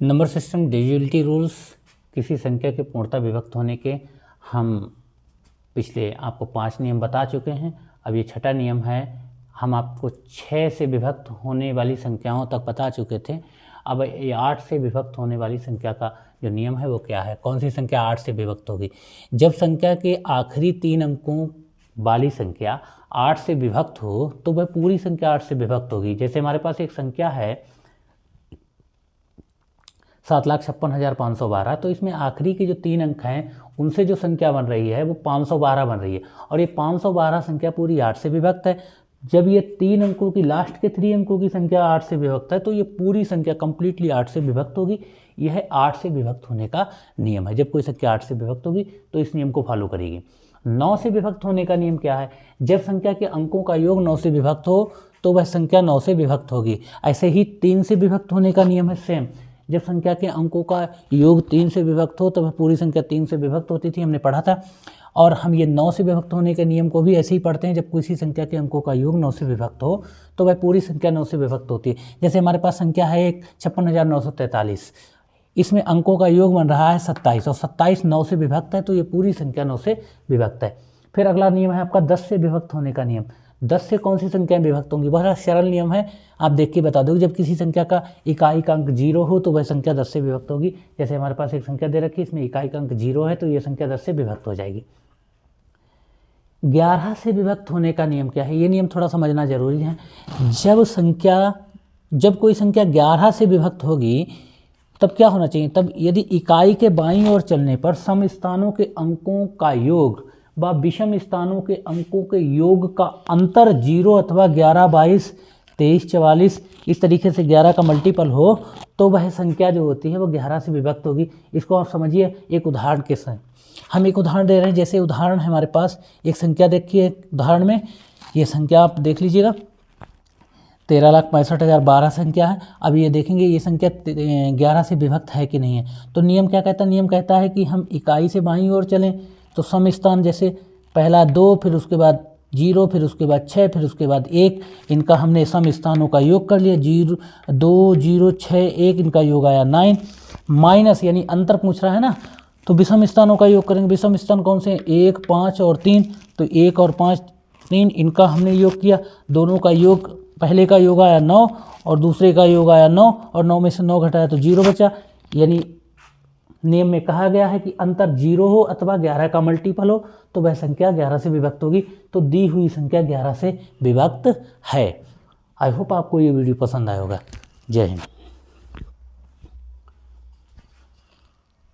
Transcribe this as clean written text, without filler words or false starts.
Number system divisibility rules, किसी संख्या के पूर्णतः विभक्त होने के हम पिछले आपको 5 नियम बता चुके हैं। अब ये छठा नियम है। हम आपको 6 से विभक्त होने वाली संख्याओं तक बता चुके थे। अब ये 8 से विभक्त होने वाली संख्या का जो नियम है वो क्या है, कौन सी संख्या 8 से विभक्त होगी। जब संख्या के आखिरी 3 अंकों वाली संख्या 8 से विभक्त हो तो वह पूरी संख्या 8 से विभक्त होगी। जैसे हमारे पास एक संख्या है 7,56,512, तो इसमें आखिरी के जो 3 अंक हैं उनसे जो संख्या बन रही है वो 512 बन रही है, और ये 512 संख्या पूरी 8 से विभक्त है। जब ये 3 अंकों की लास्ट के 3 अंकों की संख्या 8 से विभक्त है तो ये पूरी संख्या कंप्लीटली 8 से विभक्त होगी। यह 8 से विभक्त होने का नियम है। जब कोई संख्या 8 से विभक्त होगी तो इस नियम को फॉलो करेगी। 9 से विभक्त होने का नियम क्या है, जब संख्या के अंकों का योग 9 से विभक्त हो तो वह संख्या 9 से विभक्त होगी। ऐसे ही 3 से विभक्त होने का नियम है सेम, जब संख्या के अंकों का योग 3 से विभक्त हो तो वह पूरी संख्या 3 से विभक्त होती थी, हमने पढ़ा था। और हम ये 9 से विभक्त होने के नियम को भी ऐसे ही पढ़ते हैं, जब किसी संख्या के अंकों का योग 9 से विभक्त हो तो वह पूरी संख्या 9 से विभक्त होती है। जैसे हमारे पास संख्या है एक 56,943, इसमें अंकों का योग बन रहा है 27, और 27 9 से विभक्त है तो ये पूरी संख्या 9 से विभक्त है। फिर अगला नियम है आपका 10 से विभक्त होने का नियम। 10 से कौन सी संख्याएं विभक्त होंगी, बहुत सरल नियम है, आप देख के बता दो। जब किसी संख्या का इकाई का अंक 0 हो तो वह संख्या 10 से विभक्त होगी। जैसे हमारे पास एक संख्या दे रखी है, इसमें इकाई का अंक 0 है तो यह संख्या 10 से विभक्त हो जाएगी। 11 से विभक्त होने का नियम क्या है, ये नियम थोड़ा समझना जरूरी है। जब कोई संख्या 11 से विभक्त होगी तब क्या होना चाहिए, तब यदि इकाई के बाईं ओर चलने पर सम स्थानों के अंकों का योग व विषम स्थानों के अंकों के योग का अंतर 0 अथवा 11, 22, 23, 44 इस तरीके से 11 का मल्टीपल हो तो वह संख्या जो होती है वो 11 से विभक्त होगी। इसको आप समझिए एक उदाहरण के साथ। हम एक उदाहरण दे रहे हैं, जैसे उदाहरण है हमारे पास एक संख्या देखिए, उदाहरण में ये संख्या आप देख लीजिएगा 13,65,012 संख्या है। अब ये देखेंगे ये संख्या 11 से विभक्त है कि नहीं है। तो नियम क्या कहता है, नियम कहता है कि हम इकाई से बाईं ओर चलें तो सम स्थान जैसे पहला 2, फिर उसके बाद 0, फिर उसके बाद 6, फिर उसके बाद 1, इनका हमने सम स्थानों का योग कर लिया। 0, 2, 0, 6, 1, इनका योग आया 9। माइनस यानी अंतर पूछ रहा है ना, तो विषम स्थानों का योग करेंगे। विषम स्थान कौन से हैं, 1, 5 और 3, तो 1 और 5, 3, इनका हमने योग किया। दोनों का योग, पहले का योग आया 9 और दूसरे का योग आया 9, और 9 में से 9 घटाया तो 0 बचा। यानी नियम में कहा गया है कि अंतर 0 हो अथवा 11 का मल्टीपल हो तो वह संख्या 11 से विभक्त होगी। तो दी हुई संख्या 11 से विभक्त है। आई होप आपको ये वीडियो पसंद आया होगा। जय हिंद।